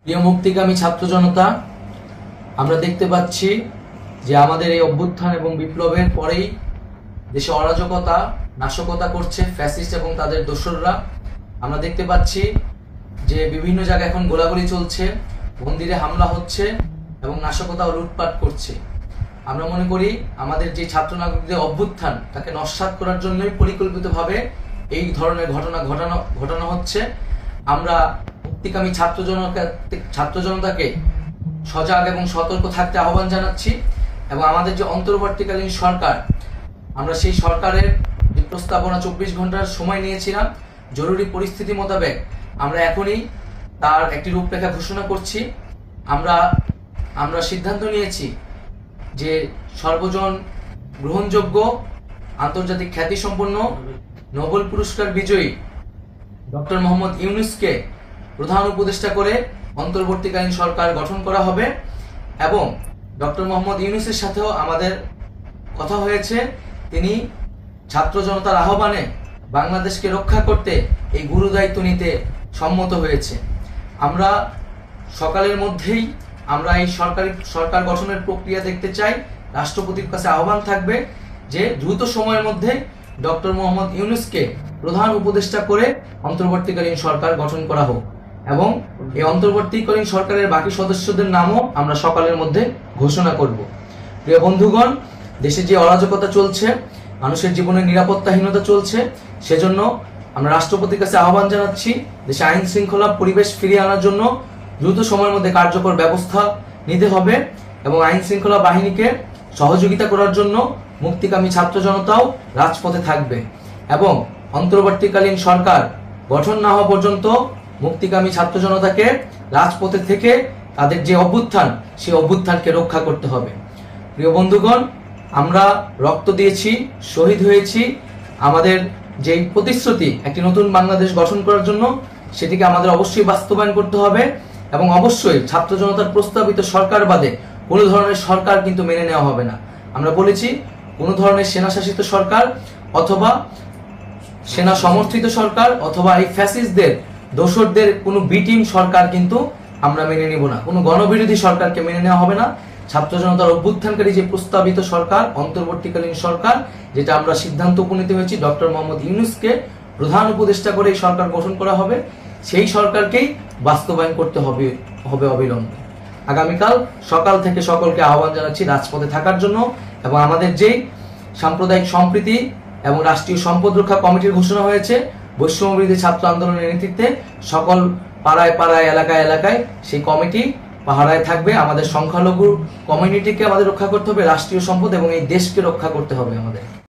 প্রিয় মুক্তিকামী ছাত্র জনতা, আমরা দেখতে পাচ্ছি যে আমাদের এই অভ্যুত্থান এবং বিপ্লবের পরেই দেশে অরাজকতা নাশকতা করছে ফ্যাসিস্ট এবং তাদের দোসররা। আমরা দেখতে পাচ্ছি যে বিভিন্ন জায়গায় এখন গোলাগুলি চলছে, মন্দিরে হামলা হচ্ছে এবং নাশকতা ও লুটপাট করছে। আমরা মনে করি আমাদের যে ছাত্র নাগরিকদের অভ্যুত্থান তাকে নস্যাৎ করার জন্যই পরিকল্পিতভাবে এই ধরনের ঘটনা ঘটানো হচ্ছে। আমরা মুক্তিকামী ছাত্র জনতাকে সজাগ এবং সতর্ক থাকতে আহ্বান জানাচ্ছি এবং আমাদের যে অন্তর্বর্তীকালীন সরকার, আমরা সেই সরকারের যে প্রস্তাবনা 24 ঘন্টার সময় নিয়েছিলাম, জরুরি পরিস্থিতি মোতাবেক আমরা এখনই তার একটি রূপরেখা ঘোষণা করছি। আমরা সিদ্ধান্ত নিয়েছি যে সর্বজন গ্রহণযোগ্য আন্তর্জাতিক খ্যাতিসম্পন্ন নোবেল পুরস্কার বিজয়ী ডক্টর মোহাম্মদ ইউনূসকে প্রধান উপদেষ্টা করে অন্তর্বর্তীকালীন সরকার গঠন করা হবে এবং ডক্টর মোহাম্মদ ইউনূসের সাথেও আমাদের কথা হয়েছে। তিনি ছাত্র জনতার আহ্বানে বাংলাদেশকে রক্ষা করতে এই গুরুদায়িত্ব নিতে সম্মত হয়েছে। আমরা সকালের মধ্যেই আমরা এই সরকার গঠনের প্রক্রিয়া দেখতে চাই। রাষ্ট্রপতির কাছে আহ্বান থাকবে যে দ্রুত সময়ের মধ্যে ডক্টর মোহাম্মদ ইউনূসকে প্রধান উপদেষ্টা করে অন্তর্বর্তীকালীন সরকার গঠন করা হোক এবং এই অন্তর্বর্তীকালীন সরকারের বাকি সদস্যদের নামও আমরা সকালের মধ্যে ঘোষণা করব। প্রিয় বন্ধুগণ, দেশে যে অরাজকতা চলছে, মানুষের জীবনের নিরাপত্তাহীনতা চলছে, সেজন্য আমরা রাষ্ট্রপতির কাছে আহ্বান জানাচ্ছি দেশে আইন শৃঙ্খলা পরিবেশ ফিরিয়ে আনার জন্য দ্রুত সময়ের মধ্যে কার্যকর ব্যবস্থা নিতে হবে এবং আইন শৃঙ্খলা বাহিনীকে সহযোগিতা করার জন্য মুক্তিকামী ছাত্র জনতাও রাজপথে থাকবে এবং অন্তর্বর্তীকালীন সরকার গঠন না হওয়া পর্যন্ত মুক্তিকামী ছাত্র জনতাকে রাজপথে থেকে তাদের যে অভ্যুত্থান, সেই অভ্যুত্থানকে রক্ষা করতে হবে। প্রিয় বন্ধুগণ, আমরা রক্ত দিয়েছি, শহীদ হয়েছি। আমাদের যে প্রতিশ্রুতি একটি নতুন বাংলাদেশ গঠন করার জন্য, সেটিকে আমাদের অবশ্যই বাস্তবায়ন করতে হবে এবং অবশ্যই ছাত্র জনতার প্রস্তাবিত সরকার বাদে কোনো ধরনের সরকার কিন্তু মেনে নেওয়া হবে না। আমরা বলেছি কোনো ধরনের সেনা শাসিত সরকার অথবা সেনা সমর্থিত সরকার অথবা এই ফ্যাসিস্টদের দোসরদের কোনো বি টিম সরকার কিন্তু আমরা মেনে নেব না। কোনো গণবিরোধী সরকারকে মেনে নেওয়া হবে না। ছাত্র জনতার অভ্যুত্থানকারী যে প্রস্তাবিত সরকার, অন্তর্বর্তীকালীন সরকার, যেটা আমরা সিদ্ধান্ত উপনীত হয়েছি ডক্টর মোহাম্মদ ইউনূসকে প্রধান উপদেষ্টা করে এই সরকার গঠন করা হবে, সেই সরকারকেই বাস্তবায়ন করতে হবে অবিলম্বে। আগামীকাল সকাল থেকে সকলকে আহ্বান জানাচ্ছি রাজপথে থাকার জন্য এবং আমাদের যেই সাম্প্রদায়িক সম্প্রীতি এবং রাষ্ট্রীয় সম্পদ রক্ষা কমিটির ঘোষণা হয়েছে বৈষম্যবিরোধী ছাত্র আন্দোলনের নেতৃত্বে, সকল পাড়ায় পাড়ায় এলাকায় এলাকায় সেই কমিটি পাহারায় থাকবে। আমাদের সংখ্যালঘু কমিউনিটিকে আমাদের রক্ষা করতে হবে, রাষ্ট্রীয় সম্পদ এবং এই দেশকে রক্ষা করতে হবে আমাদের।